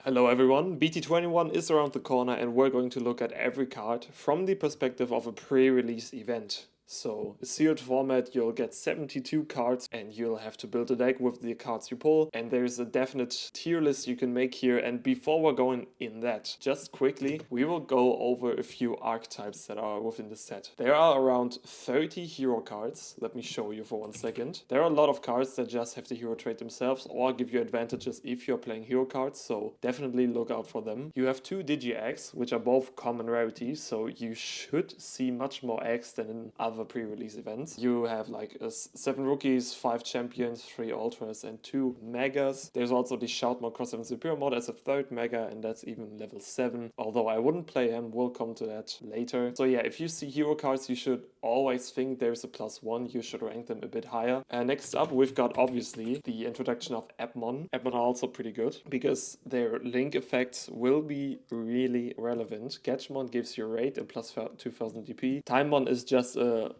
Hello everyone, BT21 is around the corner and we're going to look at every card from the perspective of a pre-release event. So, a sealed format, you'll get 72 cards and you'll have to build a deck with the cards you pull, and there's a definite tier list you can make here. And before we're going in that, just quickly, we will go over a few archetypes that are within the set. There are around 30 hero cards. Let me show you for 1 second. There are a lot of cards that just have the hero trait themselves or give you advantages if you're playing hero cards, so definitely look out for them. You have 2 Digi-Eggs, which are both common rarities, so you should see much more eggs than in other pre-release events. You have like 7 rookies, 5 champions, 3 ultras and 2 megas. There's also the Shout mod cross 7 superior mod as a 3rd mega, and that's even level 7, although I wouldn't play him. We'll come to that later. So yeah, if you see hero cards, you should always think there's a +1. You should rank them a bit higher. Next up, we've got obviously the introduction of Appmon. Appmon are also pretty good because their link effects will be really relevant. Catchmon gives you rate and plus 2000 DP. Timemon is just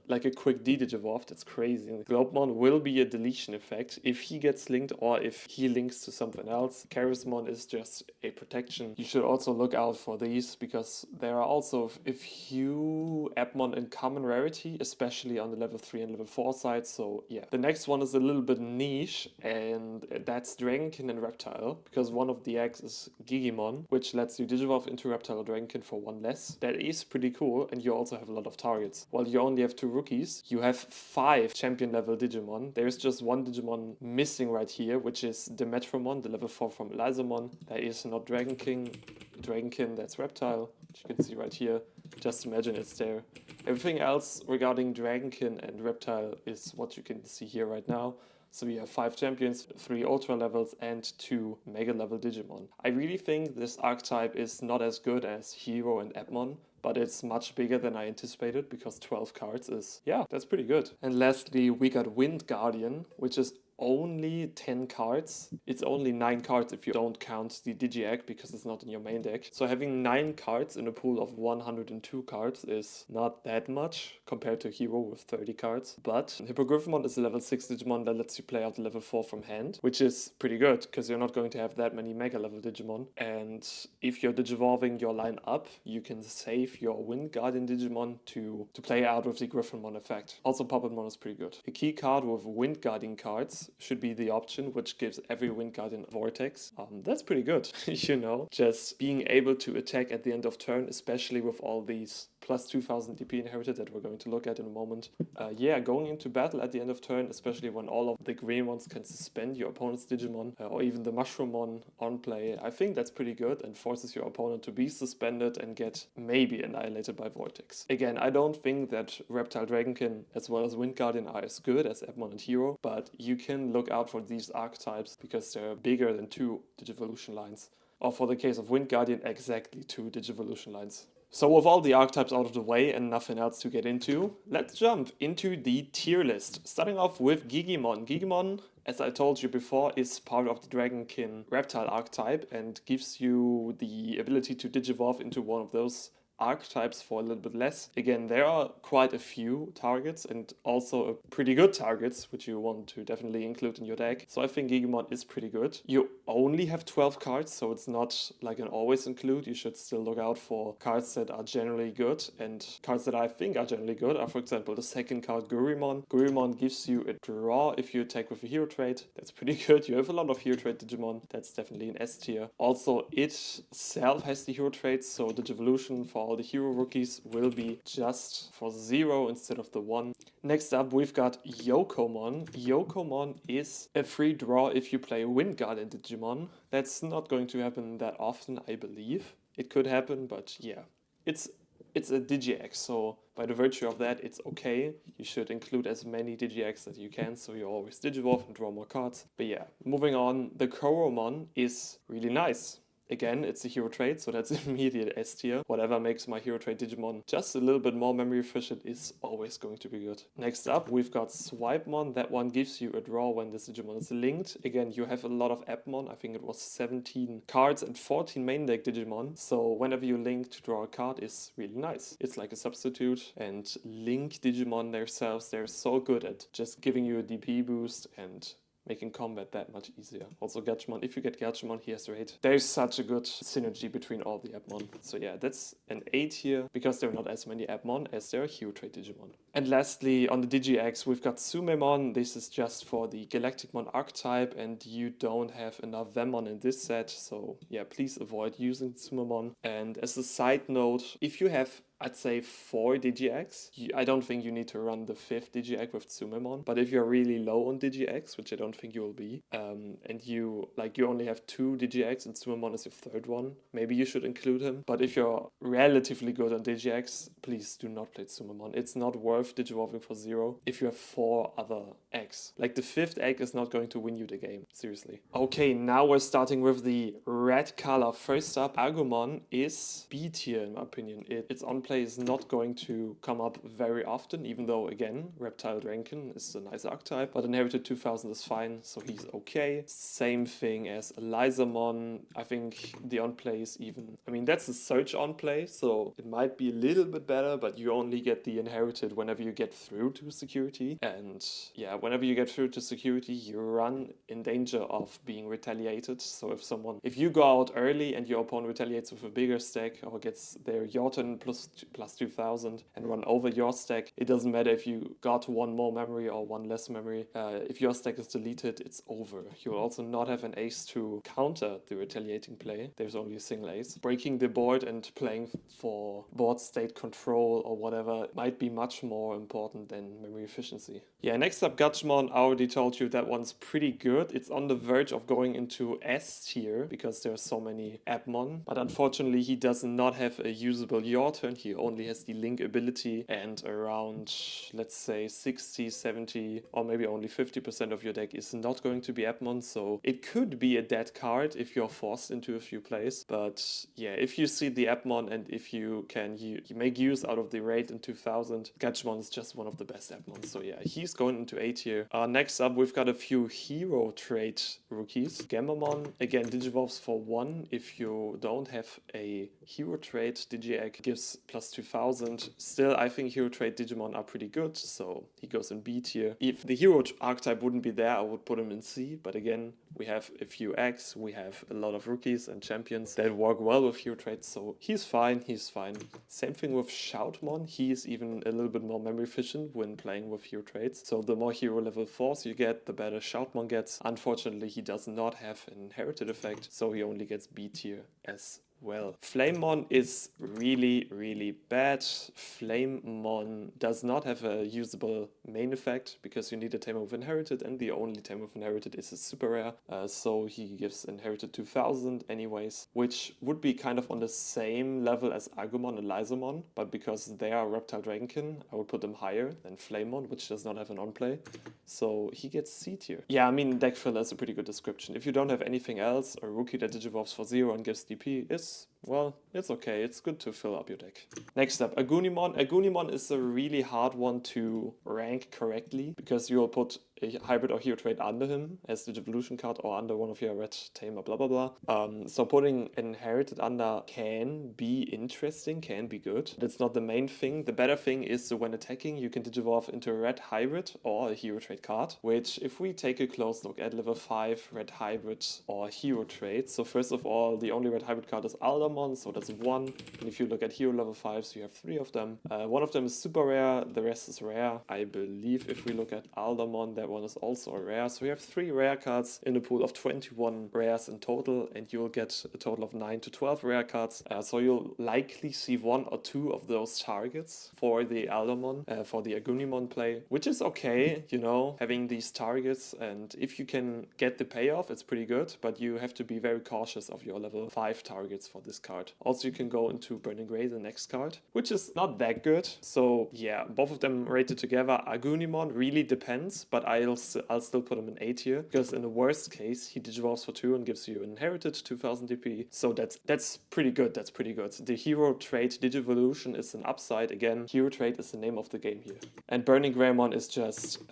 like a quick D-Digivolve. That's crazy. Globemon will be a deletion effect if he gets linked or if he links to something else. Charismon is just a protection. You should also look out for these because there are also a few Appmon in common rarity, especially on the level 3 and level 4 side. So yeah, the next one is a little bit niche, and that's Dragonkin and Reptile, because one of the eggs is Gigimon, which lets you Digivolve into Reptile or Dragonkin for 1 less. That is pretty cool, and you also have a lot of targets. While you only have 2 rookies, you have 5 champion level Digimon. There's just 1 Digimon missing right here, which is the Metromon, the level 4 from Elizamon. That is not Dragonkin, that's Reptile, which you can see right here. Just imagine it's there. Everything else regarding Dragonkin and Reptile is what you can see here right now. So we have 5 champions, 3 ultra levels, and 2 mega level Digimon. I really think this archetype is not as good as Hero and Appmon, but it's much bigger than I anticipated because 12 cards is, yeah, that's pretty good. And lastly, we got Wind Guardian, which is only 10 cards. It's only 9 cards if you don't count the Digi-Egg because it's not in your main deck. So having 9 cards in a pool of 102 cards is not that much compared to Hero with 30 cards. But Hippogriffmon is a level 6 Digimon that lets you play out level 4 from hand, which is pretty good because you're not going to have that many mega level Digimon. And if you're Digivolving your line up, you can save your Wind Guardian Digimon to play out with the Griffinmon effect. Also Puppetmon is pretty good. A key card with Wind Guardian cards should be the option, which gives every Wind Guardian Vortex. That's pretty good, you know, just being able to attack at the end of turn, especially with all these plus 2000 DP inherited that we're going to look at in a moment. Yeah, going into battle at the end of turn, especially when all of the green ones can suspend your opponent's Digimon or even the Mushroomon on play, I think that's pretty good and forces your opponent to be suspended and get maybe annihilated by Vortex. Again, I don't think that Reptile Dragonkin as well as Wind Guardian are as good as Appmon and Hero, but you can look out for these archetypes because they're bigger than 2 Digivolution lines. Or for the case of Wind Guardian, exactly 2 Digivolution lines. So with all the archetypes out of the way and nothing else to get into, let's jump into the tier list. Starting off with Gigimon. Gigimon, as I told you before, is part of the Dragonkin Reptile archetype and gives you the ability to Digivolve into one of those archetypes for a little bit less. Again, there are quite a few targets and also pretty good targets which you want to definitely include in your deck. So I think Gigimon is pretty good. You only have 12 cards, so it's not like an always include. You should still look out for cards that are generally good, and cards that I think are generally good are, for example, the second card Gurimon. Gurimon gives you a draw if you attack with a hero trait. That's pretty good. You have a lot of hero trait Digimon. That's definitely an S tier. Also, it itself has the hero traits, so Digivolution for all the hero rookies will be just for 0 instead of the 1. Next up, we've got Yokomon. Yokomon is a free draw if you play Wind Guardian Digimon. That's not going to happen that often, I believe. It could happen, but yeah. It's a Digi-Egg, so by the virtue of that, it's okay. You should include as many Digi-Eggs as you can, so you always Digivolve and draw more cards. But yeah, moving on, the Koromon is really nice. Again, it's a hero trait, so that's immediate S tier. Whatever makes my hero trait Digimon just a little bit more memory efficient is always going to be good. Next up, we've got Swipemon. That one gives you a draw when this Digimon is linked. Again, you have a lot of Appmon. I think it was 17 cards and 14 main deck Digimon. So whenever you link to draw a card is really nice. It's like a substitute, and link Digimon themselves, they're so good at just giving you a DP boost and making combat that much easier. Also Gatchmon, if you get Gatchmon, he has rate. There's such a good synergy between all the Appmon. So yeah, that's an A tier, because there are not as many Appmon as there are hero trait Digimon. And lastly, on the Digi-Eggs, we've got Sumemon. This is just for the Galacticmon archetype, and you don't have enough Vemmon in this set, so yeah, please avoid using Sumemon. And as a side note, if you have, I'd say, 4 Digi-Eggs, I don't think you need to run the 5th Digi-Egg with Sumemon. But if you're really low on Digi-Eggs, which I don't think you will be, and you only have 2 Digi-Eggs and Sumemon is your 3rd one, maybe you should include him. But if you're relatively good on Digi-Eggs, please do not play Sumemon. It's not worth Digivolving for 0 if you have 4 other eggs. Like, the 5th egg is not going to win you the game, seriously. Okay, now we're starting with the red color. First up, Agumon is B tier in my opinion. Its on play is not going to come up very often, even though, again, Reptile Draken is a nice archetype, but Inherited 2000 is fine, so he's okay. Same thing as Elizamon. I think the on play is even, I mean, that's a search on play, so it might be a little bit better, but you only get the Inherited whenever you get through to security. And yeah, whenever you get through to security, you run in danger of being retaliated. So if you go out early and your opponent retaliates with a bigger stack or gets their your turn plus 2000 and run over your stack, it doesn't matter if you got 1 more memory or 1 less memory. If your stack is deleted, it's over. You'll also not have an ace to counter the retaliating play. There's only a single ace. Breaking the board and playing for board state control or whatever might be much more important than memory efficiency. Yeah, next up, Gatchmon. I already told you that one's pretty good. It's on the verge of going into S tier because there are so many Appmon, but unfortunately he does not have a usable your turn. He only has the link ability, and around, let's say, 60, 70 or maybe only 50% of your deck is not going to be Appmon, so it could be a dead card if you're forced into a few plays. But yeah, if you see the Appmon and if you can you make use out of the rate in 2000, Gatchmon is just one of the best Appmon. So yeah, he's going into A tier. Next up, we've got a few hero trait rookies. Gammamon, again, Digivolves for 1. If you don't have a hero trait, Digi-Egg gives plus 2000. Still, I think hero trait Digimon are pretty good, so he goes in B tier. If the hero archetype wouldn't be there, I would put him in C, but again, we have a few eggs, we have a lot of rookies and champions that work well with hero traits, so he's fine. Same thing with Shoutmon. He's even a little bit more memory efficient when playing with hero traits, so the more hero level 4s you get, the better Shoutmon gets. Unfortunately, he does not have an inherited effect, so he only gets B tier as well. Flamemon is really, really bad. Flamemon does not have a usable main effect because you need a Tamer with Inherited, and the only Tamer with Inherited is a super rare. So he gives Inherited 2000 anyways, which would be kind of on the same level as Agumon and Lysomon, but because they are Reptile Dragonkin, I would put them higher than Flamemon, which does not have an on-play. So he gets C tier. Yeah, I mean, deck filler is a pretty good description. If you don't have anything else, a rookie that digivolves for 0 and gives DP is, well, it's okay. It's good to fill up your deck. Next up, Agunimon. Agunimon is a really hard one to rank correctly because you will put a hybrid or hero trait under him as the devolution card or under one of your red tamer, blah blah blah. So putting inherited under can be interesting, can be good. That's not the main thing. The better thing is when attacking, you can digivolve into a red hybrid or a hero trait card, which if we take a close look at level 5 red hybrid or hero trait. So first of all, the only red hybrid card is Aldermon, so that's 1. And if you look at hero level 5s, you have 3 of them. One of them is super rare, the rest is rare. I believe if we look at Aldermon, that one is also a rare. So we have 3 rare cards in a pool of 21 rares in total, and you'll get a total of 9 to 12 rare cards. So you'll likely see 1 or 2 of those targets for the Aldermon, for the Agunimon play, which is okay, you know, having these targets. And if you can get the payoff, it's pretty good, but you have to be very cautious of your level 5 targets for this card. Also, you can go into Burning Grey, the next card, which is not that good. So yeah, both of them rated together. Agunimon really depends, but I'll still put him in A tier, because in the worst case, he digivolves for 2 and gives you inherited 2000 DP. So that's pretty good. That's pretty good. The hero trait Digivolution is an upside. Again, hero trait is the name of the game here. And Burning Greymon is just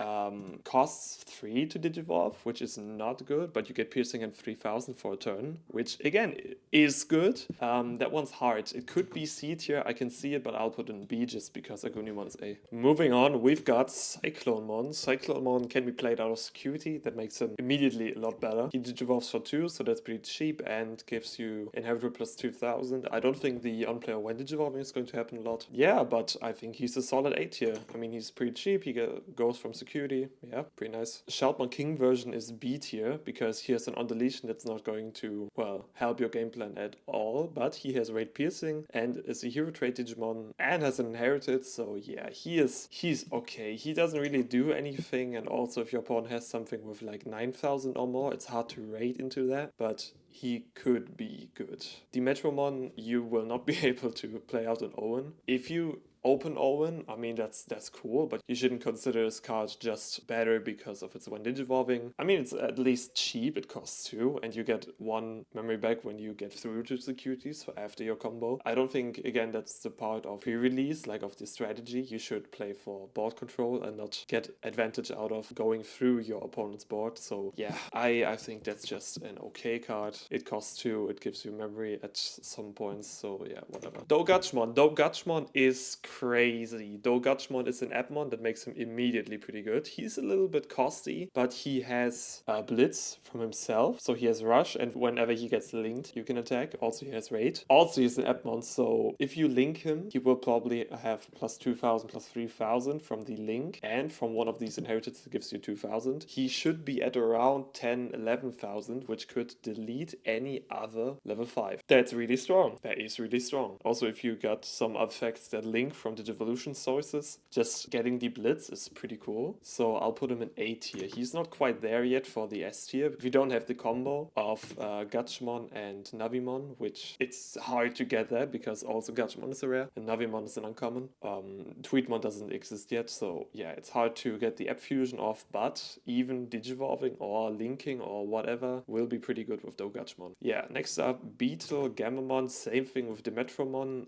costs 3 to digivolve, which is not good, but you get piercing and 3000 for a turn, which again is good. That one's hard. It could be C tier, I can see it, but I'll put it in B just because Agunimon is A. Moving on, we've got Cyclonemon. Cyclonemon can be played out of security, that makes him immediately a lot better. He digivolves for 2, so that's pretty cheap and gives you Inheritor plus 2000. I don't think the on-player when digivolving is going to happen a lot. Yeah, but I think he's a solid A tier. I mean, he's pretty cheap, he goes from security. Yeah, pretty nice. Shoutmon King version is B tier because he has an on-deletion that's not going to, well, help your game plan at all, but he has Raid Piercing and is a hero trait Digimon and has an inherited, so yeah, he's okay. He doesn't really do anything, and also if your opponent has something with like 9000 or more, it's hard to raid into that, but he could be good. The Metromon, you will not be able to play out an Owen. If you open Owen, I mean, that's cool, but you shouldn't consider this card just better because of its one digivolving. I mean, it's at least cheap, it costs 2, and you get 1 memory back when you get through to securities for after your combo. I don't think, again, that's the part of pre-release, like of the strategy. You should play for board control and not get advantage out of going through your opponent's board. So yeah, I think that's just an okay card. It costs 2, it gives you memory at some points, so yeah, whatever. Dogachmon is crazy. Dogachmon is an Appmon that makes him immediately pretty good. He's a little bit costly, but he has Blitz from himself, so he has Rush, and whenever he gets linked, you can attack. Also, he has Raid. Also, he's an Appmon, so if you link him, he will probably have plus 2000, plus 3000 from the link, and from one of these inheriteds that gives you 2000. He should be at around 10, 11,000, which could delete any other level 5. That's really strong. That is really strong. Also, if you got some effects that link from Digivolution sources, just getting the Blitz is pretty cool. So I'll put him in A tier. He's not quite there yet for the S tier. We don't have the combo of Gachmon and Navimon, which it's hard to get that because also Gachmon is a rare and Navimon is an uncommon. Tweetmon doesn't exist yet, so yeah, it's hard to get the app fusion off, but even digivolving or linking or whatever will be pretty good with Dogachmon. Yeah, next up, Beetle Gamamon, same thing with the Metromon.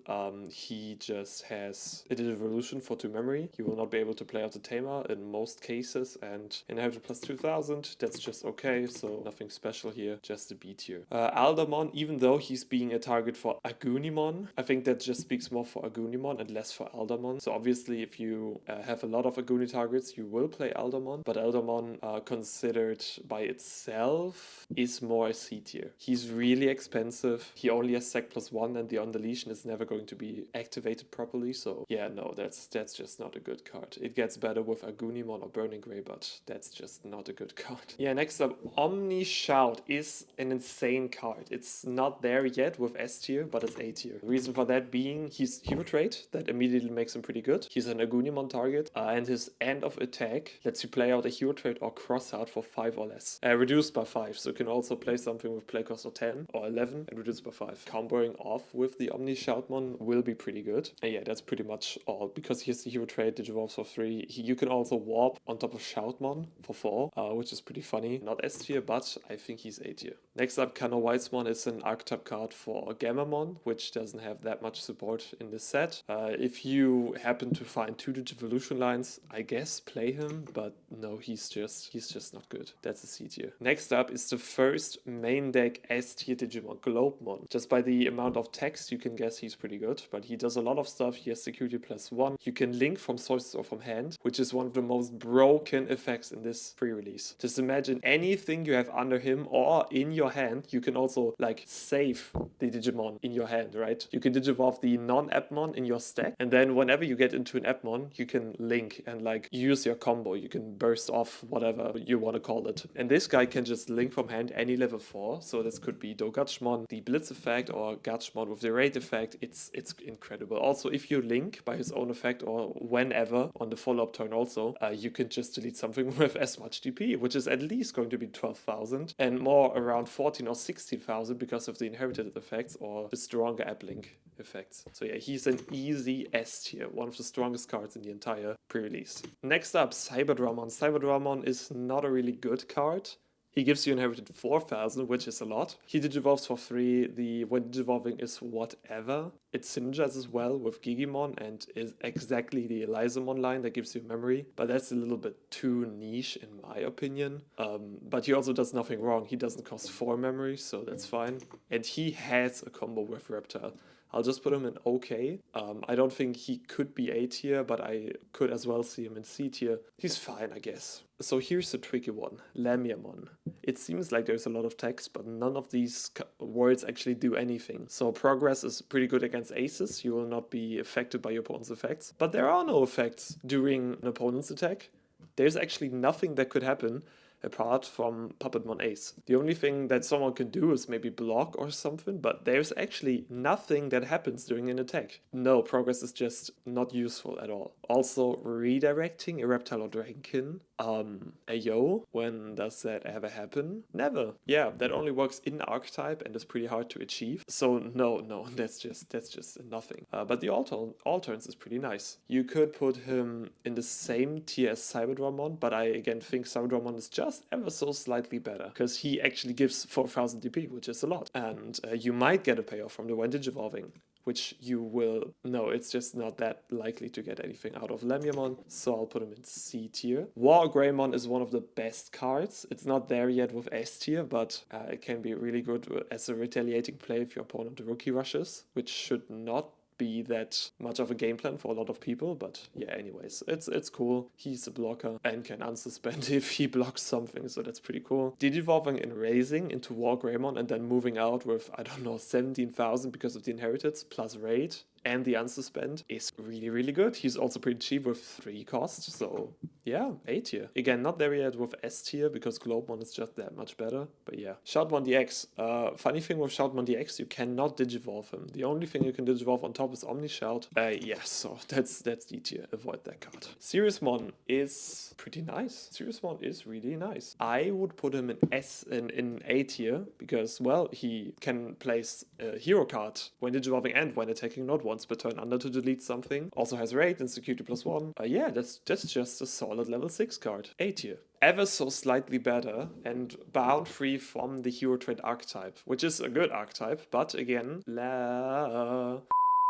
He just has a Digivolution for 2 memory. You will not be able to play out the Tamer in most cases, and Inherited plus 2000, that's just okay, so nothing special here, just a B tier. Aldermon, even though he's being a target for Agunimon, I think that just speaks more for Agunimon and less for Aldermon. So obviously if you have a lot of Aguni targets, you will play Aldermon, but Aldermon considered by itself is more a C tier. He's really expensive. He only has Sec plus 1 and the on-deletion is never going to be activated properly, so yeah, no, that's just not a good card. It gets better with Agunimon or Burning Grey, but that's just not a good card. Yeah, next up, Omni Shout is an insane card. It's not there yet with S tier, but it's A tier. The reason for that being he's hero trait, that immediately makes him pretty good. He's an Agunimon target, and his end of attack lets you play out a hero trait or cross out for 5 or less. Reduced by 5, so you can also play something with play cost of 10 or 11 and reduced by 5. Comboing off with the Omni Shoutmon will be pretty good. And yeah, that's pretty much all. Because he has the hero trait, Digivolves for 3. You can also warp on top of Shoutmon for 4, which is pretty funny. Not S tier, but I think he's A tier. Next up, Kano Weizmon is an archetype card for Gamamon, which doesn't have that much support in this set. If you happen to find 2 Digivolution lines, I guess play him, but no, he's just not good. That's a C tier. Next up is the first main deck S tier Digimon, Globemon. Just by the amount of text, you can guess he's pretty good, but he does a lot of stuff. He has security plus 1. You can link from sources or from hand, which is one of the most broken effects in this pre-release. Just imagine anything you have under him or in your hand, you can also like save the Digimon in your hand, right? You can digivolve the non-Appmon in your stack, and then whenever you get into an Appmon, you can link and like use your combo. You can burst off whatever you want to call it. And this guy can just link from hand any level 4, so this could be Dogachmon, the Blitz effect, or Gachmon with the Raid effect. It's incredible. Also, if you link by his own effect or whenever on the follow-up turn also, you can just delete something with as much DP, which is at least going to be 12,000 and more around 14 or 16,000 because of the inherited effects or the stronger app link effects. So yeah, he's an easy S tier, one of the strongest cards in the entire pre-release. Next up, Cyberdramon. Cyberdramon is not a really good card. He gives you inherited 4000, which is a lot. He digivolves for 3. The when digivolving is whatever. It synergizes well with Gigimon and is exactly the Elizamon line that gives you memory, but that's a little bit too niche in my opinion. But he also does nothing wrong. He doesn't cost 4 memory, so that's fine. And he has a combo with Reptile. I'll just put him in OK. I don't think he could be A tier, but I could as well see him in C tier. He's fine, I guess. So here's the tricky one, Lamiamon. It seems like there's a lot of text, but none of these words actually do anything. So progress is pretty good against aces. You will not be affected by your opponent's effects. But there are no effects during an opponent's attack. There's actually nothing that could happen apart from Puppetmon Ace. The only thing that someone can do is maybe block or something, but there's actually nothing that happens during an attack. No, progress is just not useful at all. Also, redirecting a Reptile or Dragonkin. Ayo, when does that ever happen? Never. Yeah, that only works in Archetype and is pretty hard to achieve. So no, that's just nothing. But the all-turns is pretty nice. You could put him in the same tier as Cyberdramon, but I again think Cyberdramon is just ever so slightly better, because he actually gives 4000 DP, which is a lot. And you might get a payoff from the when digivolving, which you will. No, it's just not that likely to get anything out of Lamiamon, so I'll put him in C tier. War Greymon is one of the best cards. It's not there yet with S tier, but it can be really good as a retaliating play if your opponent rookie rushes, which should not be that much of a game plan for a lot of people, but yeah, anyways, it's cool. He's a blocker and can unsuspend if he blocks something, so that's pretty cool. Digivolving and raising into War Greymon and then moving out with, I don't know, 17,000 because of the inheritance plus raid and the unsuspend is really, really good. He's also pretty cheap with 3 costs, so yeah, A tier. Again, not there yet with S tier because Globemon is just that much better, but yeah. Shoutmon DX. Funny thing with Shoutmon DX, you cannot digivolve him. The only thing you can digivolve on top is Omnishout. Yeah, so that's D tier. Avoid that card. Seriousmon is pretty nice. Seriousmon is really nice. I would put him in A tier because, well, he can place a hero card when digivolving and when attacking not once per turn under to delete something. Also has raid and security +1. Yeah, that's just a solid level 6 card. A tier. Ever so slightly better and bound free from the hero trait archetype, which is a good archetype, but again,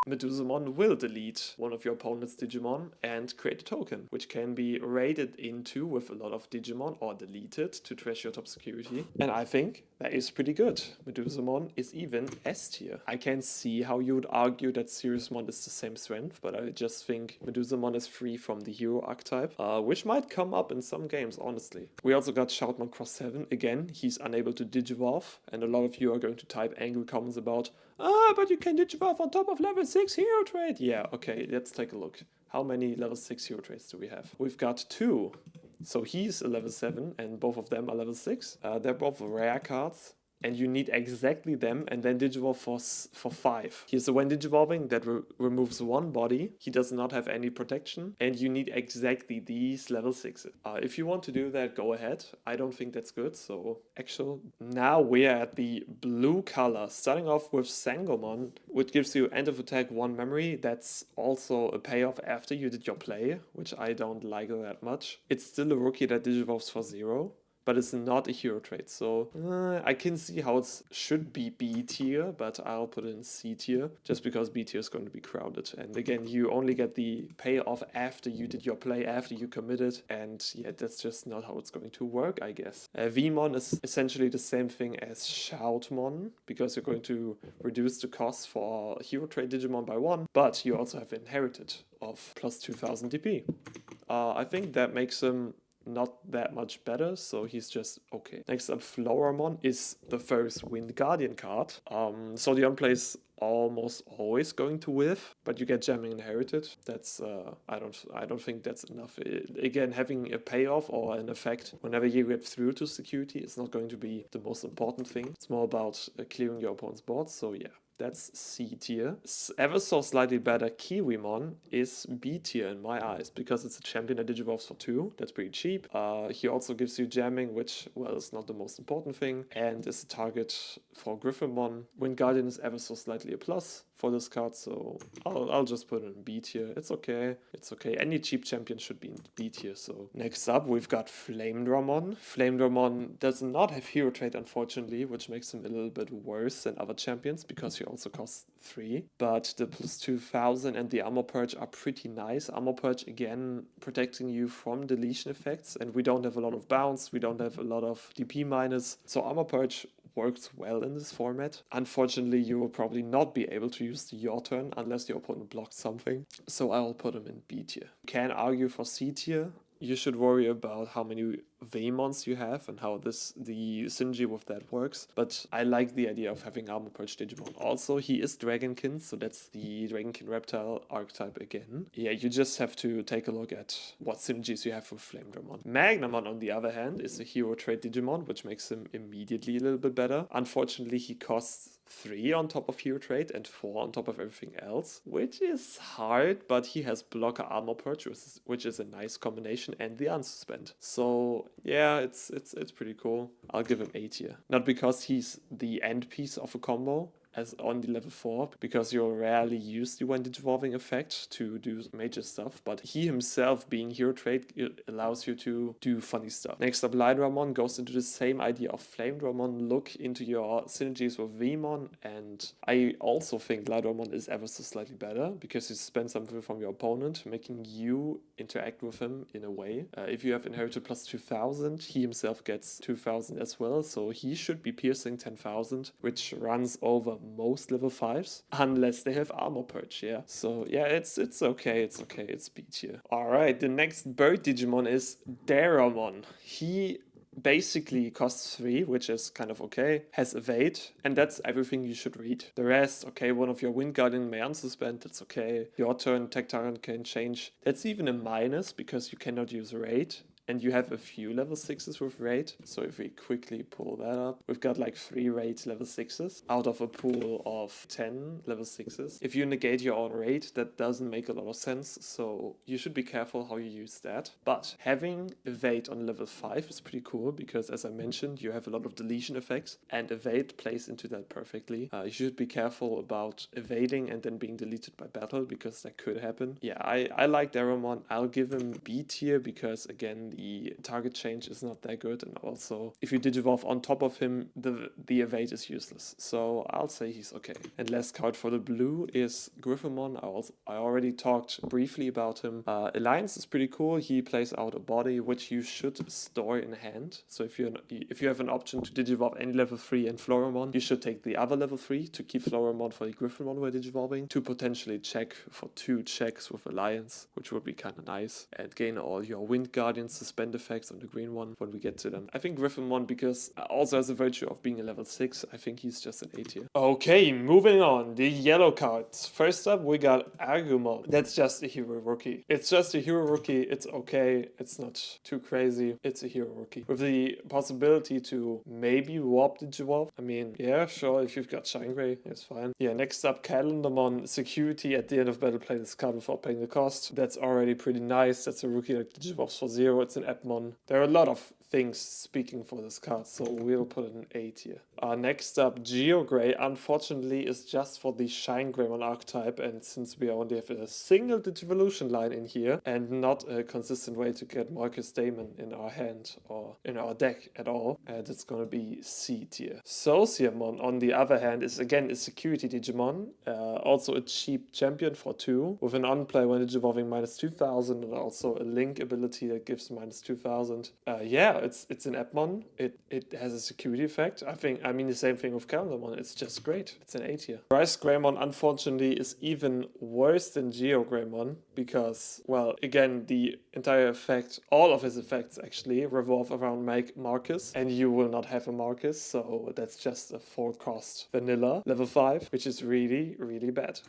Medusamon will delete one of your opponent's Digimon and create a token, which can be raided into with a lot of Digimon or deleted to trash your top security. And I think that is pretty good. Medusamon is even S tier. I can see how you would argue that Seriousmon is the same strength, but I just think Medusamon is free from the hero archetype, which might come up in some games, honestly. We also got Shoutmon Cross 7. Again, he's unable to digivolve, and a lot of you are going to type angry comments about, but you can digivolve on top of level 6 hero trait. Yeah, okay, let's take a look. How many level 6 hero traits do we have? We've got 2. So he's a level 7 and both of them are level 6. They're both rare cards. And you need exactly them and then digivolve for 5. Here's the when digivolving that removes 1 body. He does not have any protection. And you need exactly these level 6s. If you want to do that, go ahead. I don't think that's good. So actually, now we're at the blue color. Starting off with Sangomon, which gives you end of attack 1 memory. That's also a payoff after you did your play, which I don't like that much. It's still a rookie that digivolves for 0. But it's not a hero trait, so I can see how it should be B tier, but I'll put it in C tier, just because B tier is going to be crowded. And again, you only get the payoff after you did your play, after you committed, and yeah, that's just not how it's going to work, I guess. Vmon is essentially the same thing as Shoutmon, because you're going to reduce the cost for hero trait Digimon by 1, but you also have inherited of plus 2000 DP. I think that makes him not that much better, so he's just okay. Next up, Floramon is the first Wind Guardian card. So the on-play is almost always going to whiff, but you get jamming inherited. That's I don't think that's enough. Again, having a payoff or an effect whenever you get through to security is not going to be the most important thing. It's more about clearing your opponent's board, so yeah. That's C tier. Ever so slightly better Kiwimon is B tier in my eyes, because it's a champion that digivolves for 2. That's pretty cheap. He also gives you jamming, which, well, is not the most important thing, and is a target for Griffomon. Wind Guardian is ever so slightly a plus for this card, so I'll just put it in B tier. It's okay. It's okay. Any cheap champion should be in B tier. So next up, we've got Flamedramon. Flamedramon does not have hero trait, unfortunately, which makes him a little bit worse than other champions because he also costs 3. But the plus 2000 and the Armor Purge are pretty nice. Armor Purge, again, protecting you from deletion effects, and we don't have a lot of bounce, we don't have a lot of DP minus, so Armor Purge works well in this format. Unfortunately, you will probably not be able to use the your turn unless your opponent blocks something, so I'll put him in B tier. Can argue for C tier. You should worry about how many Vaemons you have and how the synergy with that works, but I like the idea of having Armor Purge Digimon. Also, he is Dragonkin, so that's the Dragonkin Reptile archetype again. Yeah, you just have to take a look at what synergies you have with Flamedramon. Magnamon, on the other hand, is a hero trait Digimon, which makes him immediately a little bit better. Unfortunately, he costs 3 on top of hero trait and 4 on top of everything else, which is hard, but he has blocker Armor Purge, which is a nice combination, and the unsuspend. So yeah, it's pretty cool. I'll give him A tier. Not because he's the end piece of a combo, as on the level 4, because you'll rarely use the When Digivolving effect to do major stuff, but he himself, being hero trait, allows you to do funny stuff. Next up, Lydramon goes into the same idea of Flamedramon. Look into your synergies with Vmon, and I also think Lydramon is ever so slightly better, because you spend something from your opponent, making you interact with him in a way. If you have inherited plus 2000, he himself gets 2000 as well, so he should be piercing 10,000, which runs over most level 5s, unless they have Armor Purge, yeah. So yeah, it's okay, it's B tier. Alright, the next bird Digimon is Daramon. He basically costs 3, which is kind of okay, has evade, and that's everything you should read. The rest, okay, one of your Wind Guardian may unsuspend, that's okay. Your turn, Tech Tyrant can change. That's even a minus, because you cannot use raid. And you have a few level 6s with raid. So if we quickly pull that up, we've got like 3 raid level 6s out of a pool of 10 level 6s. If you negate your own raid, that doesn't make a lot of sense. So you should be careful how you use that. But having evade on level 5 is pretty cool, because as I mentioned, you have a lot of deletion effects, and evade plays into that perfectly. You should be careful about evading and then being deleted by battle, because that could happen. Yeah, I like Daramon. I'll give him B tier, because again, the target change is not that good, and also if you digivolve on top of him, the evade is useless, so I'll say he's okay. And last card for the blue is Griffomon. I already talked briefly about him. Alliance is pretty cool. He plays out a body which you should store in hand, so if you have an option to digivolve any level 3 and Floramon, you should take the other level 3 to keep Floramon for the Griffomon we're digivolving, to potentially check for 2 checks with Alliance, which would be kind of nice, and gain all your Wind Guardians suspend effects on the green one when we get to them. I think Griffomon, because also has a virtue of being a level 6, I think he's just an A tier. Okay, moving on, the yellow cards. First up, we got Agumon. That's just a hero rookie. It's just a hero rookie, it's okay, it's not too crazy, it's a hero rookie. With the possibility to maybe warp Digivolve. I mean, yeah, sure, if you've got Shine Gray, it's fine. Yeah, next up, Calendarmon. Security at the end of battle, play this card without paying the cost. That's already pretty nice. That's a rookie that digivolves for 0. It's an Appmon. There are a lot of things speaking for this card, so we'll put it in A tier. Next up, Geogray, unfortunately, is just for the Shine Greymon archetype, and since we only have a single Digivolution line in here, and not a consistent way to get Marcus Damon in our hand or in our deck at all, that's gonna be C tier. Sociamon, on the other hand, is again a security Digimon, also a cheap champion for 2, with an on-play when Digivolving minus 2000, and also a link ability that gives minus 2000. Yeah, it's an Appmon. It has a security effect. I mean the same thing with Calendarmon. It's just great. It's an A tier. Rice Greymon, unfortunately, is even worse than Geo Greymon, because, well, again, the entire effect, all of his effects actually, revolve around Marcus, and you will not have a Marcus, so that's just a 4-cost vanilla level 5, which is really, really bad.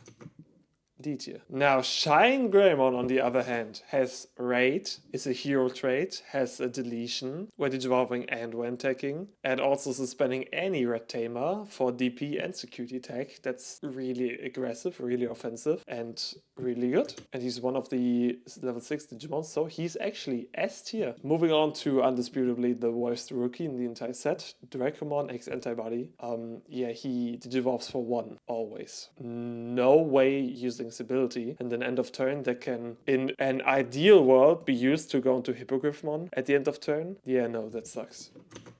D tier. Now, Shine Greymon, on the other hand, has Raid, is a hero trait, has a deletion when digivolving and when attacking, and also suspending any red tamer for DP and security tech. That's really aggressive, really offensive, and really good. And he's one of the level 6 Digimon, so he's actually S tier. Moving on to undisputably the worst rookie in the entire set, Dracomon X Antibody. Yeah, he digivolves for 1, always. No way using this ability, and then end of turn that can, in an ideal world, be used to go into Hippogriffmon at the end of turn. Yeah, no, that sucks.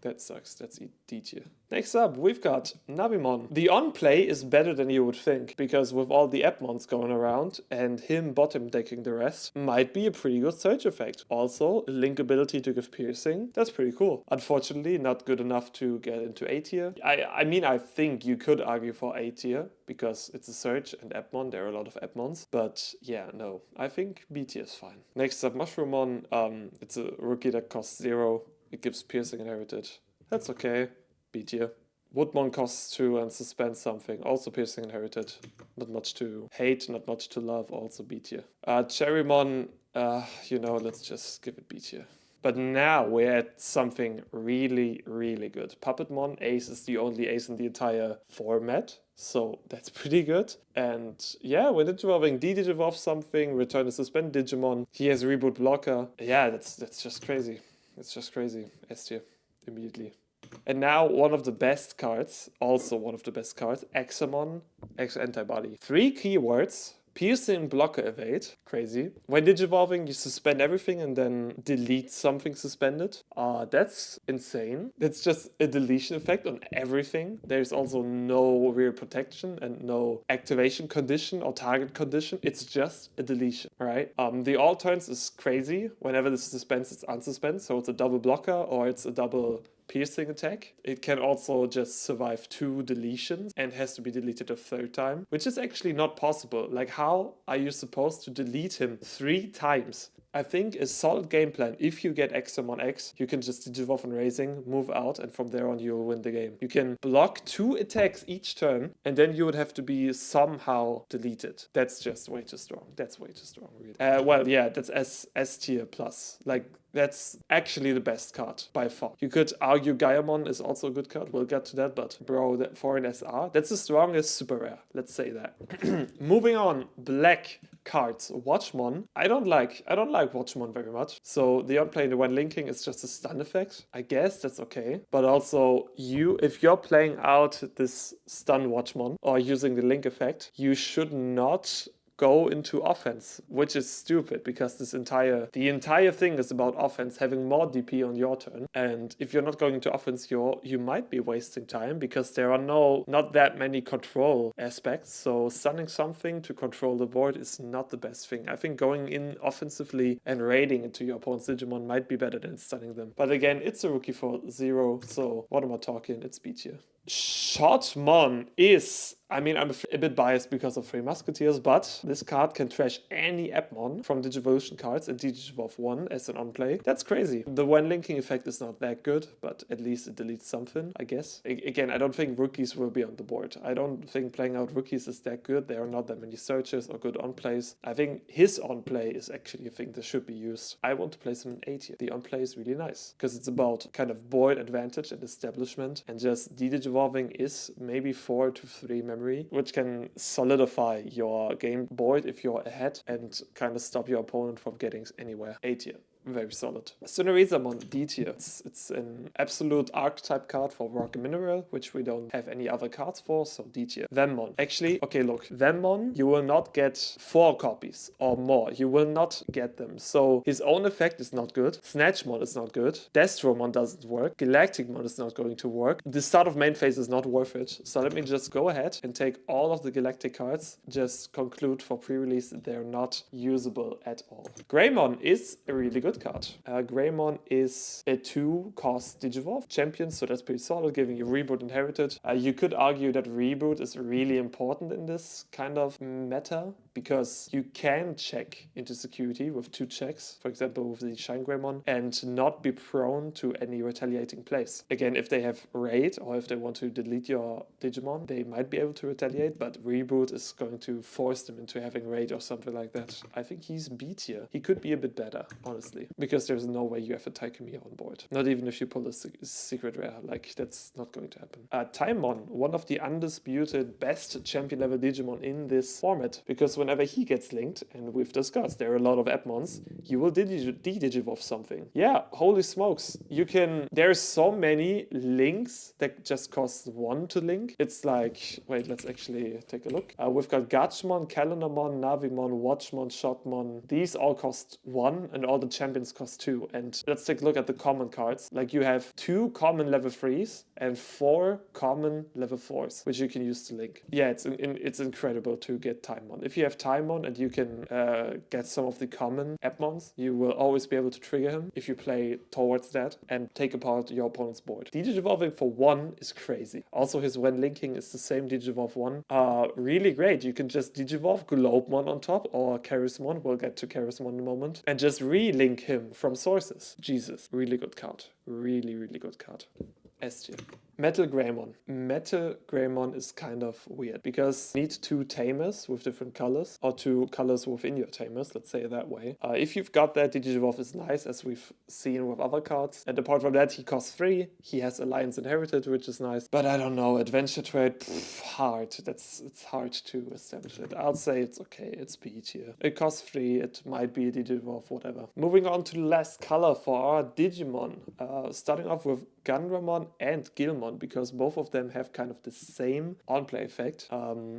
That sucks. That's D tier. Next up, we've got Nabimon. The on-play is better than you would think, because with all the Appmons going around and him bottom decking the rest, might be a pretty good surge effect. Also, link ability to give piercing, that's pretty cool. Unfortunately, not good enough to get into A tier. I mean, I think you could argue for A tier, because it's a surge and Appmon, there are a lot of Appmons. But yeah, no, I think B tier is fine. Next up, Mushroomon. It's a rookie that costs 0. It gives piercing inherited. That's okay. B tier. Woodmon costs 2 and suspends something. Also piercing inherited. Not much to hate, not much to love. Also B tier. Cherrymon, you know, let's just give it B tier. But now we're at something really, really good. Puppetmon, ace is the only ace in the entire format. So that's pretty good. And yeah, when digivolving, de-digivolve something, return a suspend Digimon. He has reboot blocker. Yeah, that's just crazy. It's just crazy. S tier. Immediately. And now one of the best cards, also one of the best cards, Examon, X Antibody. 3 keywords, piercing, blocker, evade. Crazy. When digivolving, you suspend everything and then delete something suspended. That's insane. That's just a deletion effect on everything. There's also no real protection and no activation condition or target condition. It's just a deletion, right? The all turns is crazy. Whenever this is suspends, it's unsuspend. So it's a double blocker or it's a double piercing attack. It can also just survive 2 deletions and has to be deleted a 3rd time, which is actually not possible. Like, how are you supposed to delete him 3 times? I think a solid game plan, if you get Examon X, you can just digivolve on raising, move out, and from there on you'll win the game. You can block 2 attacks each turn, and then you would have to be somehow deleted. That's just way too strong. That's way too strong, really. Well, yeah, that's S tier plus. Like, that's actually the best card by far. You could argue Gaiamon is also a good card. We'll get to that, but bro, that for an SR, that's the strongest super rare. Let's say that. Moving on, black cards. Watchmon. I don't like Watchmon very much. So the on play and the when linking is just a stun effect. I guess that's okay. But also if you're playing out this stun Watchmon or using the link effect, you should not go into offense, which is stupid because the entire thing is about offense, having more DP on your turn. And if you're not going into offense, you might be wasting time because there are not that many control aspects. So stunning something to control the board is not the best thing. I think going in offensively and raiding into your opponent's Digimon might be better than stunning them. But again, it's a rookie for 0, so what am I talking? It's B tier. Shotmon is, I mean, I'm a bit biased because of 3 Musketeers, but this card can trash any Appmon from Digivolution cards and Digivolve 1 as an on-play. That's crazy. The when linking effect is not that good, but at least it deletes something, I guess. Again, I don't think rookies will be on the board. I don't think playing out rookies is that good. There are not that many searches or good on-plays. I think his on-play is actually a thing that should be used. I want to place him in A tier. The on-play is really nice because it's about kind of board advantage and establishment, and just de-digivolving is maybe 4 to 3 memory, which can solidify your game board if you're ahead and kind of stop your opponent from getting anywhere. A tier. Very solid. Sunerisamon, D tier. It's an absolute archetype card for Rock and Mineral, which we don't have any other cards for, so D tier. Venmon. Actually, okay, look. Venmon, you will not get 4 copies or more. You will not get them. So his own effect is not good. Snatchmon is not good. Destromon doesn't work. Galacticmon is not going to work. The start of main phase is not worth it. So let me just go ahead and take all of the Galactic cards. Just conclude for pre-release that they're not usable at all. Greymon is a really good good card. Greymon is a 2-cost Digivolve champion, so that's pretty solid, giving you Reboot Inherited. You could argue that Reboot is really important in this kind of meta, because you can check into security with 2 checks, for example with the Shine Greymon, and not be prone to any retaliating plays. Again, if they have raid or if they want to delete your Digimon, they might be able to retaliate, but Reboot is going to force them into having raid or something like that. I think he's B tier. He could be a bit better, honestly, because there's no way you have a Taikamiya on board. Not even if you pull a secret rare, like that's not going to happen. Taimon, one of the undisputed best champion level Digimon in this format, because whenever he gets linked, and we've discussed there are a lot of Appmons, you will de-Digivolve something. Yeah, holy smokes. You can, there's so many links that just cost 1 to link. It's like, wait, let's actually take a look. We've got Gachmon, Calendarmon, Navimon, Watchmon, Shotmon. These all cost 1 and all the champions cost 2. And let's take a look at the common cards. Like you have 2 common level 3s and 4 common level 4s, which you can use to link. Yeah, it's incredible to get Taimon. If you have Taimon and you can get some of the common Appmons, you will always be able to trigger him if you play towards that and take apart your opponent's board. Digivolving for 1 is crazy. Also, his when linking is the same Digivolve 1. Really great. You can just Digivolve Globemon on top or Charismon. We'll get to Charismon in a moment. And just re-link him from sources. Jesus. Really good card. Really, really good card. S tier. Metal Greymon. Metal Greymon is kind of weird because you need 2 Tamers with different colors, or 2 colors within your Tamers, let's say it that way. If you've got that, Digivolve is nice, as we've seen with other cards. And apart from that, he costs 3. He has Alliance Inherited, which is nice. But I don't know, Adventure Trade, hard. It's hard to establish it. I'll say it's okay, it's B tier. It costs 3, it might be a Digivolve, whatever. Moving on to the last color for our Digimon. Starting off with Gundramon and Gilmon, because both of them have kind of the same on-play effect.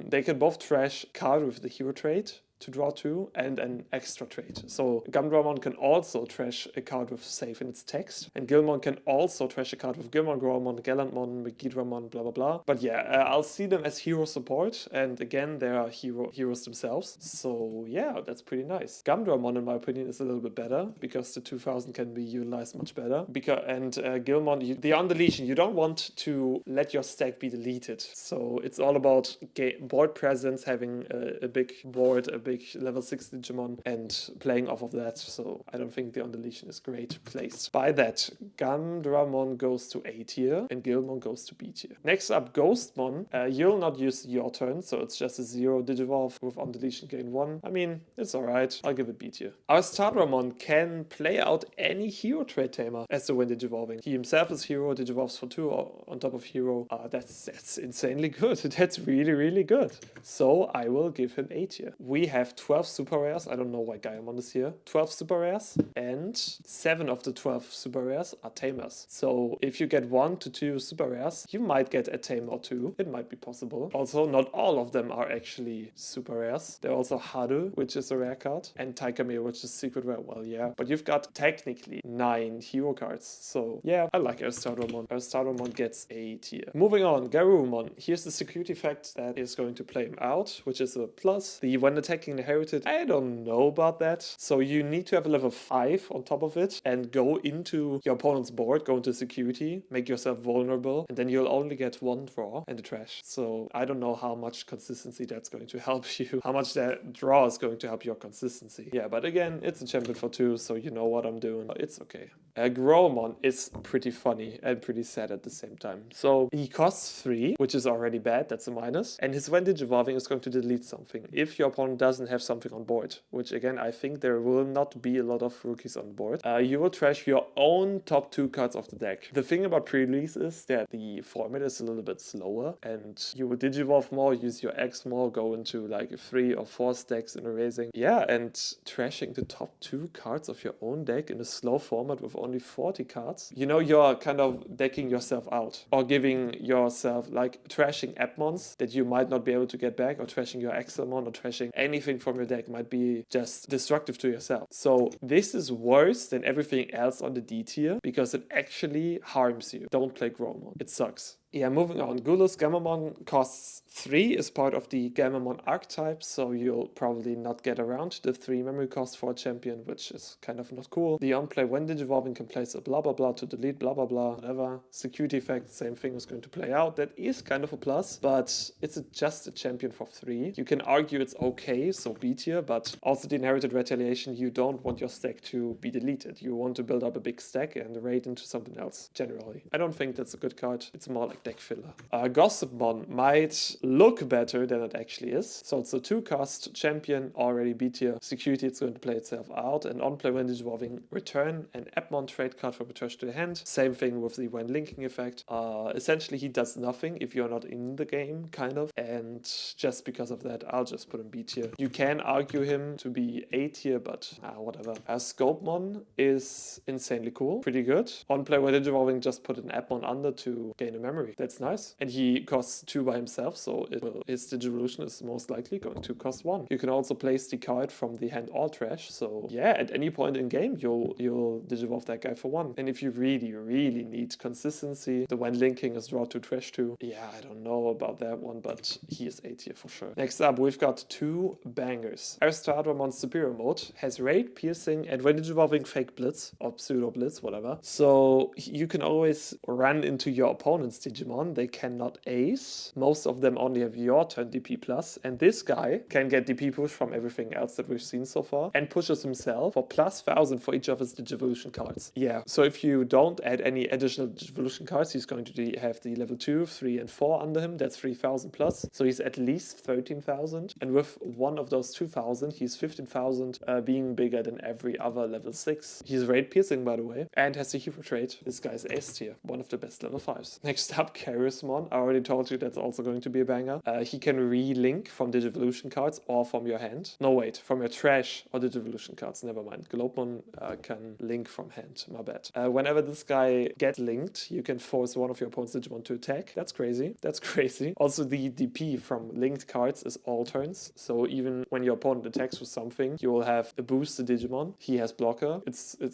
They can both trash card with the hero trait to draw 2 and an extra trait. So Gundramon can also trash a card with save in its text, and Gilmon can also trash a card with Gilmon, Growmon, Gallantmon, Megidramon, blah blah blah. But yeah, I'll see them as hero support, and again they are heroes themselves. So yeah, that's pretty nice. Gundramon in my opinion is a little bit better because the 2000 can be utilized much better. Gilmon, the undeletion, you don't want to let your stack be deleted. So it's all about board presence, having a big board, a big level 6 Digimon, and playing off of that. So I don't think the undeletion is great placed. By that, Gundramon goes to A tier and Gilmon goes to B tier. Next up, Ghostmon. You'll not use your turn, so it's just a 0 Digivolve with undeletion gain 1. I mean, it's alright. I'll give it B tier. Our Stardramon can play out any hero trait tamer as the when Digivolving. He himself is hero, Digivolves for 2 on top of hero. That's insanely good. That's really, really good. So I will give him A tier. We have 12 super rares. I don't know why Gaiamon is here. 12 super rares, and 7 of the 12 super rares are Tamers. So if you get 1 to 2 super rares, you might get a Tamer or 2. It might be possible. Also, not all of them are actually super rares. There are also Haru, which is a rare card, and Taikamiya, which is secret rare. Well, yeah. But you've got technically 9 hero cards. So yeah, I like Stardramon. Stardramon gets A tier. Moving on, Garurumon. Here's the security fact that is going to play him out, which is a plus. The when attacking Inherited, I don't know about that. So you need to have a level 5 on top of it and go into your opponent's board, go into security, make yourself vulnerable, and then you'll only get 1 draw and a trash. So I don't know how much consistency that's going to help you, how much that draw is going to help your consistency. Yeah, but again, it's a champion for 2, so you know what I'm doing. It's okay. Growmon is pretty funny and pretty sad at the same time. So he costs 3, which is already bad, that's a minus, and his when Digivolving is going to delete something if your opponent doesn't have something on board, which again, I think there will not be a lot of rookies on board. You will trash your own top 2 cards of the deck. The thing about pre-release is that the format is a little bit slower, and you will Digivolve more, use your X more, go into like 3 or 4 stacks in erasing. Yeah, and trashing the top 2 cards of your own deck in a slow format with only 40 cards. You know, you're kind of decking yourself out, or giving yourself like trashing Appmons that you might not be able to get back, or trashing your Axelmon, or trashing anything from your deck might be just destructive to yourself. So this is worse than everything else on the D tier because it actually harms you. Don't play Growmon. It sucks. Yeah, moving on. Gulus Gamamon costs 3, is part of the Gamamon archetype, so you'll probably not get around the 3 memory cost for a champion, which is kind of not cool. The on-play when Digivolving can place a blah blah blah to delete blah blah blah, whatever. Security effect, same thing is going to play out. That is kind of a plus, but it's just a champion for 3. You can argue it's okay, so B tier, but also the inherited retaliation, you don't want your stack to be deleted. You want to build up a big stack and raid into something else, generally. I don't think that's a good card. It's more like deck filler. Gossipmon might look better than it actually is. So it's a 2-cost champion, already B tier. Security, it's going to play itself out. And on play when Digivolving, return an Appmon trade card from a treasure to the hand. Same thing with the when linking effect. Essentially, he does nothing if you're not in the game, kind of. And just because of that, I'll just put him B tier. You can argue him to be A tier, but whatever. Scopemon is insanely cool. Pretty good. On play when Digivolving, just put an Appmon under to gain a memory. That's nice. And he costs 2 by himself, so his Digivolution is most likely going to cost 1. You can also place the card from the hand or trash, so yeah, at any point in game, you'll Digivolve that guy for 1. And if you really need consistency, the when linking is draw to trash 2. Yeah, I don't know about that one, but he is A tier for sure. Next up, we've got 2 bangers. Archetypes Superior Mode has Raid, Piercing, and when Digivolving Fake Blitz, or Pseudo Blitz, whatever. So you can always run into your opponent's Digimon. They cannot ace. Most of them only have your turn DP plus, and this guy can get DP push from everything else that we've seen so far, and pushes himself for plus 1000 for each of his Digivolution cards. Yeah, so if you don't add any additional Digivolution cards, he's going to have the level 2, 3, and 4 under him. That's 3000 plus, so he's at least 13,000, and with one of those 2000, he's 15,000, being bigger than every other level 6. He's Raid Piercing, by the way, and has the hero trait. This guy's S tier, one of the best level 5s. Next up, Charismon. I already told you that's also going to be a banger. He can re-link from Digivolution cards or from your hand. No, wait, from your trash or Digivolution cards. Never mind. Globemon can link from hand. My bad. Whenever this guy gets linked, you can force one of your opponent's Digimon to attack. That's crazy. That's crazy. Also, the DP from linked cards is all turns. So even when your opponent attacks with something, you will have a boosted Digimon. He has blocker.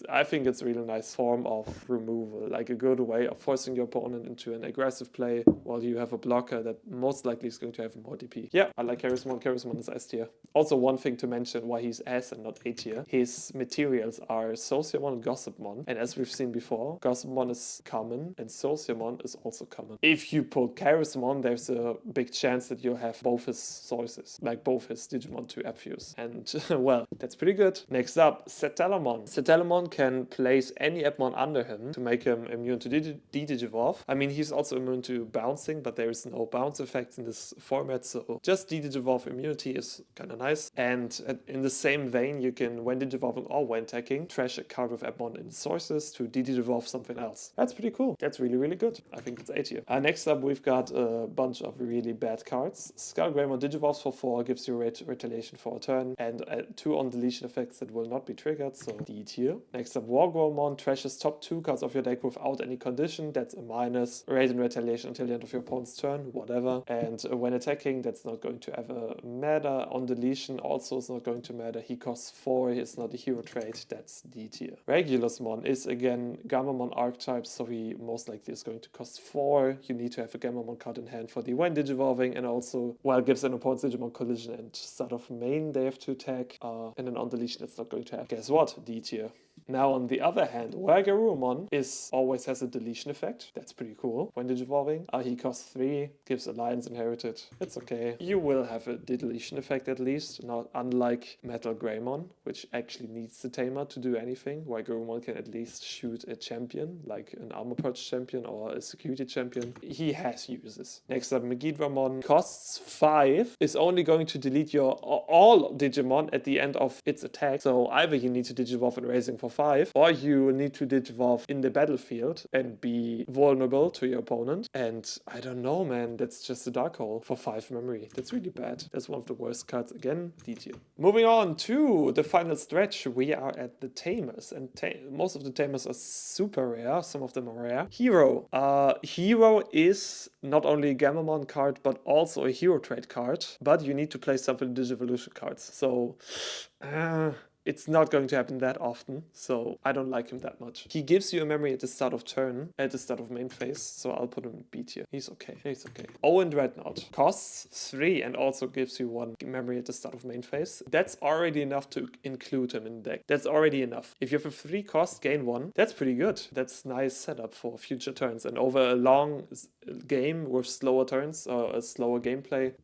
I think it's a really nice form of removal, like a good way of forcing your opponent into an aggressive play while you have a blocker that most likely is going to have more DP. Yeah, I like Charismon. Charismon is S tier. Also, one thing to mention why he's S and not A tier. His materials are Sociamon and Gossipmon, and as we've seen before, Gossipmon is common and Sociamon is also common. If you put Charismon, there's a big chance that you'll have both his sources, like both his Digimon to Appfuse. And well, that's pretty good. Next up, Satellamon. Satellamon can place any Appmon under him to make him immune to Digivolve. I mean, he's also immune to bouncing, but there is no bounce effect in this format, so just Digivolve immunity is kind of nice. And in the same vein, you can, when Digivolving or when attacking, trash a card with Appmon in sources to Digivolve something else. That's pretty cool. That's really good. I think it's A tier. Next up, we've got a bunch of really bad cards. Skullgreymon Digivolves for 4, gives you retaliation for a turn, and 2 on deletion effects that will not be triggered, so D tier. Next up, Wargrowmon trashes top 2 cards of your deck without any condition. That's a minus. Raid and retaliation until the end of your opponent's turn, whatever. And when attacking, that's not going to ever matter. On deletion, also is not going to matter. He costs 4, he's not a hero trait, that's D tier. Regulusmon is again Gamamon archetype, so he most likely is going to cost 4. You need to have a Gamamon card in hand for the when Digivolving, and also, well, gives an opponent's Digimon collision and start of main, they have to attack, and then on deletion, it's not going to have. Guess what? D tier. Now, on the other hand, Wargarurumon always has a deletion effect. That's pretty cool. When Digivolving, he costs 3, gives Alliance Inherited. It's okay. You will have a deletion effect at least, not unlike Metal Greymon, which actually needs the Tamer to do anything. Wargarurumon can at least shoot a champion, like an Armor Purge champion or a Security champion. He has uses. Next up, Megidramon costs 5, is only going to delete your all Digimon at the end of its attack. So either you need to Digivolve and Raising for 5, or you need to Digivolve in the battlefield and be vulnerable to your opponent. And I don't know, man, that's just a dark hole for 5 memory. That's really bad. That's one of the worst cards. Again, D tier. Moving on to the final stretch, we are at the Tamers, and most of the Tamers are super rare. Some of them are rare. Hero. Hero is not only a Gamamon card, but also a hero trait card, but you need to play some of the Digivolution cards. So, it's not going to happen that often, so I don't like him that much. He gives you a memory at the start of turn, at the start of main phase, so I'll put him in B tier. He's okay. He's okay. Owen Dreadnought costs 3 and also gives you 1 memory at the start of main phase. That's already enough to include him in the deck. That's already enough. If you have a 3 cost, gain 1, that's pretty good. That's nice setup for future turns. And over a long game with slower turns or a slower gameplay,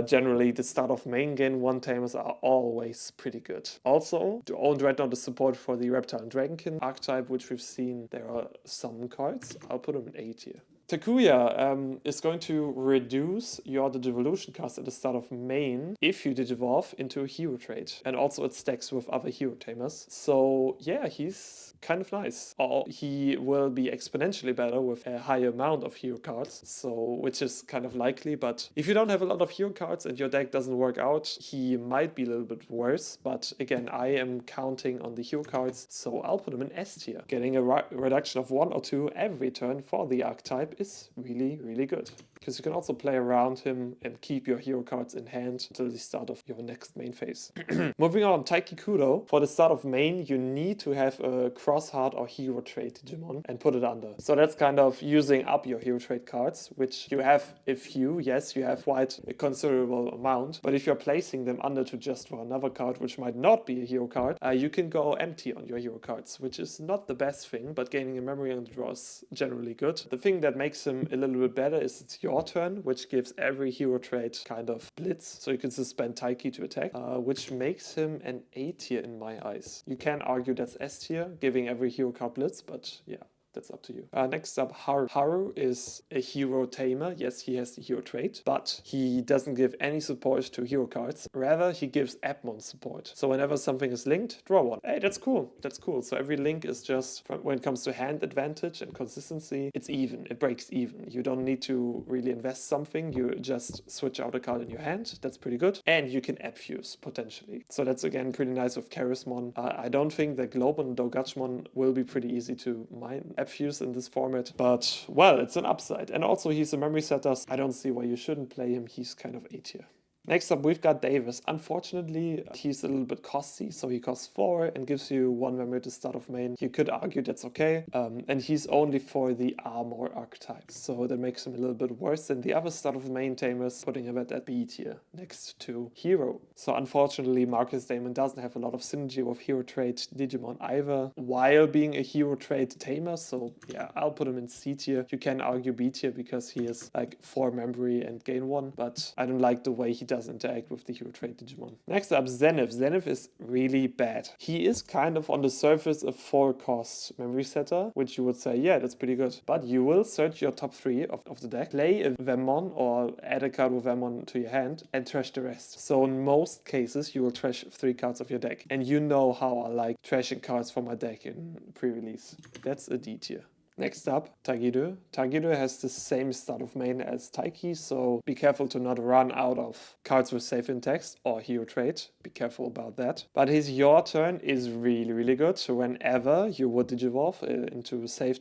generally the start of main gain 1 Tamers are always pretty good. Also, to own Dreadnought is support for the Reptile and Dragonkin archetype, which we've seen there are some cards. I'll put them in A tier. Takuya is going to reduce your Digivolution cost at the start of main if you Digivolve into a hero trait. And also it stacks with other hero tamers. So yeah, he's kind of nice. Or he will be exponentially better with a higher amount of hero cards, so which is kind of likely. But if you don't have a lot of hero cards and your deck doesn't work out, he might be a little bit worse. But again, I am counting on the hero cards, so I'll put him in S tier. Getting a reduction of 1 or 2 every turn for the archetype is really, really good. Because you can also play around him and keep your hero cards in hand until the start of your next main phase. Moving on, Taiki Kudo. For the start of main, you need to have a cross-heart or hero trait Digimon and put it under. So that's kind of using up your hero trait cards, which you have a few. Yes, you have quite a considerable amount. But if you're placing them under to just for another card, which might not be a hero card, you can go empty on your hero cards, which is not the best thing, but gaining a memory on the draw is generally good. The thing that makes him a little bit better is it's your turn, which gives every hero trait kind of blitz, so you can suspend Taiki to attack, which makes him an A tier in my eyes. You can argue that's S tier, giving every hero card blitz, but yeah. That's up to you. Next up, Haru. Haru is a hero tamer. Yes, he has the hero trait, but he doesn't give any support to hero cards. Rather, he gives Abmon support. So whenever something is linked, draw 1. Hey, that's cool. That's cool. So every link is just, when it comes to hand advantage and consistency, it's even. It breaks even. You don't need to really invest something. You just switch out a card in your hand. That's pretty good. And you can abfuse, potentially. So that's, again, pretty nice with Charismon. I don't think that Globon and Dogachmon will be pretty easy to mine. Fuse in this format, but well, it's an upside. And also he's a memory setter. I don't see why you shouldn't play him. He's kind of A tier. Next up, we've got Davis. Unfortunately, he's a little bit costly, so he costs 4 and gives you 1 memory at the start of main. You could argue that's okay, and he's only for the armor archetypes, so that makes him a little bit worse than the other start of main tamers, putting him at B tier, next to Hero. So unfortunately, Marcus Damon doesn't have a lot of synergy with hero trait Digimon either, while being a hero trait tamer, so yeah, I'll put him in C tier. You can argue B tier because he is like 4 memory and gain 1, but I don't like the way he does interact with the hero trait Digimon. Next up, Zenith. Zenith is really bad. He is kind of on the surface a 4 cost memory setter, which you would say, yeah, that's pretty good. But you will search your top 3 of the deck, play a Vemmon or add a card with Vemmon to your hand and trash the rest. So in most cases, you will trash 3 cards of your deck. And you know how I like trashing cards from my deck in pre-release. That's a D tier. Next up, Tagido. Tagido has the same start of main as Taiki, so be careful to not run out of cards with safe in text or hero trait. Be careful about that. But his your turn is really, really good. So whenever you would Digivolve into safe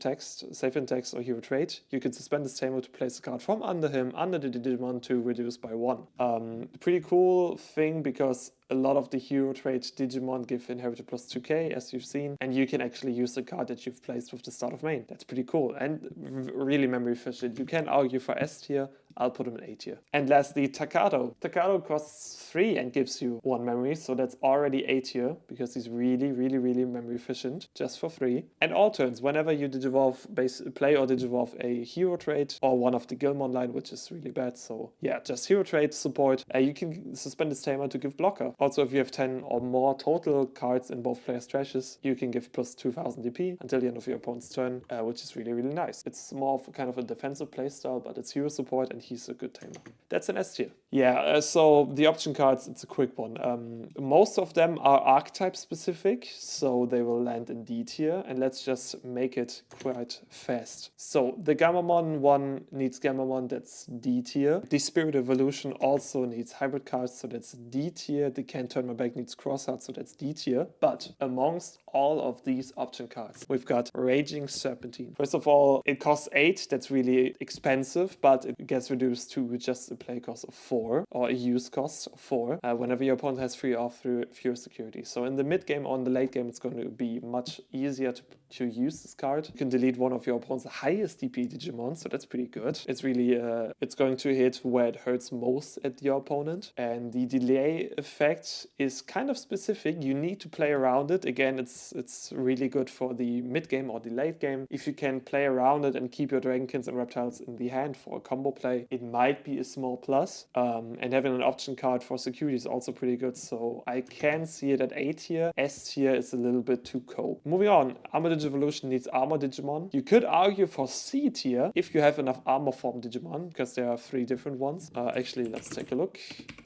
in text or hero trait, you can suspend this tamer to place a card from under him, under the Digimon to reduce by 1. Pretty cool thing because a lot of the hero trait Digimon give inherited plus 2k, as you've seen, and you can actually use the card that you've placed with the start of main. That's pretty cool and really memory efficient. You can argue for S tier. I'll put him in A tier. And lastly, Takato. Takato costs 3 and gives you 1 memory, so that's already A tier because he's really, really, really memory efficient, just for 3. And all turns, whenever you Digivolve, play or Digivolve a hero trait or one of the Gilmon line, which is really bad. So yeah, just hero trait support. You can suspend this tamer to give blocker. Also, if you have 10 or more total cards in both players' trashes, you can give plus 2000 DP until the end of your opponent's turn, which is really, really nice. It's more of kind of a defensive playstyle, but it's hero support and he's a good tamer. That's an S tier. Yeah, so the option cards, it's a quick one. Most of them are archetype specific, so they will land in D tier, and let's just make it quite fast. So the Gammamon one needs Gammamon, that's D tier. The Spirit Evolution also needs hybrid cards, so that's D tier. The Can't Turn My Back needs crossart, so that's D tier. But amongst all of these option cards, we've got Raging Serpentine. First of all, it costs 8. That's really expensive, but it gets reduced to just a play cost of 4 or a use cost of 4 whenever your opponent has 3 or fewer securities. So in the mid game or in the late game, it's going to be much easier to use this card. You can delete one of your opponent's highest DP Digimon, so that's pretty good. It's really it's going to hit where it hurts most at your opponent, and the delay effect is kind of specific. You need to play around it. Again, it's really good for the mid game or the late game. If you can play around it and keep your Dragonkins and Reptiles in the hand for a combo play, it might be a small plus. And having an option card for security is also pretty good, so I can see it at A tier. S tier is a little bit too cold. Moving on, Armor Digivolution needs Armor Digimon. You could argue for C tier if you have enough Armor Form Digimon, because there are 3 different ones. Actually, let's take a look.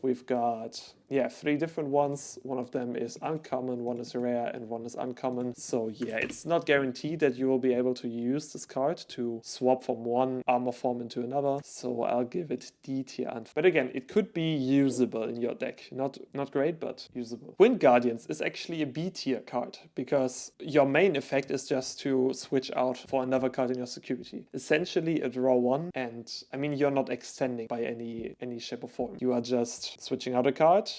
We've got 3 different ones. One of them is uncommon, one is rare, and one is uncommon. So yeah, it's not guaranteed that you will be able to use this card to swap from one armor form into another. So I'll give it D tier. But again, it could be usable in your deck. Not great, but usable. Wind Guardians is actually a B tier card, because your main effect is just to switch out for another card in your security. Essentially a draw 1, and I mean, you're not extending by any shape or form. You are just switching out a card,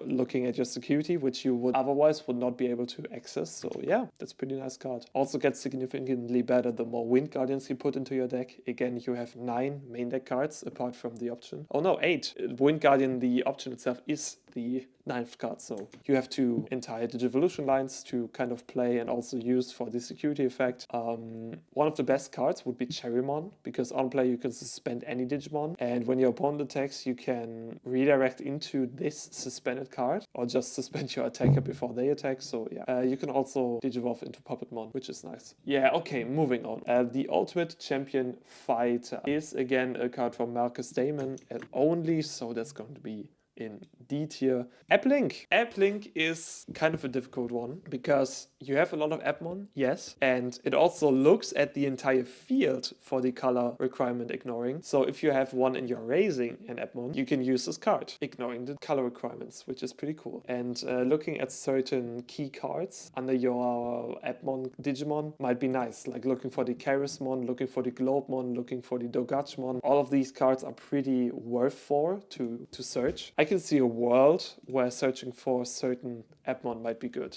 looking at your security, which you would otherwise not be able to access. So yeah, that's a pretty nice card. Also gets significantly better the more Wind Guardians you put into your deck. Again, you have 9 main deck cards apart from the option. Oh no, 8. Wind Guardian, the option itself, is the 9th card, so you have 2 entire Digivolution lines to kind of play and also use for the security effect. One of the best cards would be Cherrymon, because on play you can suspend any Digimon, and when your opponent attacks you can redirect into this suspended card or just suspend your attacker before they attack. So yeah, you can also Digivolve into Puppetmon, which is nice. Yeah, okay, moving on. The Ultimate Champion Fighter is again a card from Marcus Damon only, so that's going to be in D tier. Applink. Applink is kind of a difficult one, because you have a lot of Appmon, yes, and it also looks at the entire field for the color requirement ignoring. So if you have one and you're raising an Appmon, you can use this card, ignoring the color requirements, which is pretty cool. And looking at certain key cards under your Appmon Digimon might be nice, like looking for the Charismon, looking for the Globemon, looking for the Dogachmon. All of these cards are pretty worth to search. I can see a world where searching for certain Appmon might be good.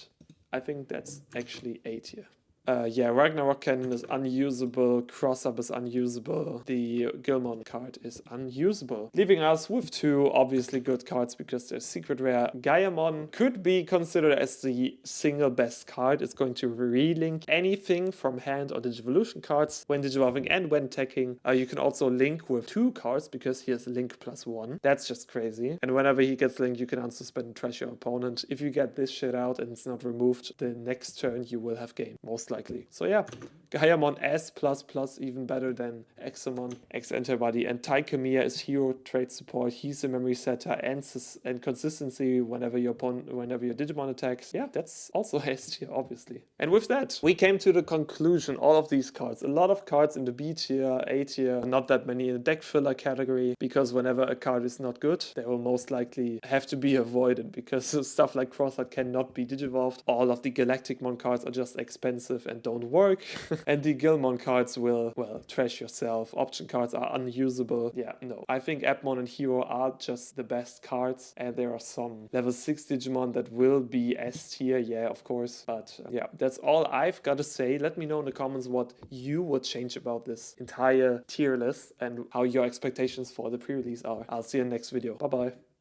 I think that's actually A tier. Ragnarok Cannon is unusable, Cross-Up is unusable, the Gilmon card is unusable. Leaving us with 2 obviously good cards because they're secret rare. Gaiamon could be considered as the single best card. It's going to relink anything from hand or Digivolution cards when Digivolving and when attacking. You can also link with 2 cards because he has link +1. That's just crazy. And whenever he gets linked, you can unsuspend and trash your opponent. If you get this shit out and it's not removed, the next turn you will have game, most likely. So yeah, Gaiamon S++, even better than Examon, X-Antibody, and Taikamiya is hero trait support. He's a memory setter and consistency whenever your Digimon attacks. Yeah, that's also S tier, obviously. And with that, we came to the conclusion. All of these cards, a lot of cards in the B tier, A tier, not that many in the deck filler category, because whenever a card is not good, they will most likely have to be avoided, because stuff like Crossart cannot be Digivolved. All of the Galacticmon cards are just expensive and don't work. And the Gilmon cards will, well, trash yourself. Option cards are unusable. Yeah, no. I think Appmon and Hero are just the best cards, and there are some level 6 Digimon that will be S tier, yeah, of course. But yeah, that's all I've got to say. Let me know in the comments what you would change about this entire tier list and how your expectations for the pre-release are. I'll see you in the next video. Bye bye.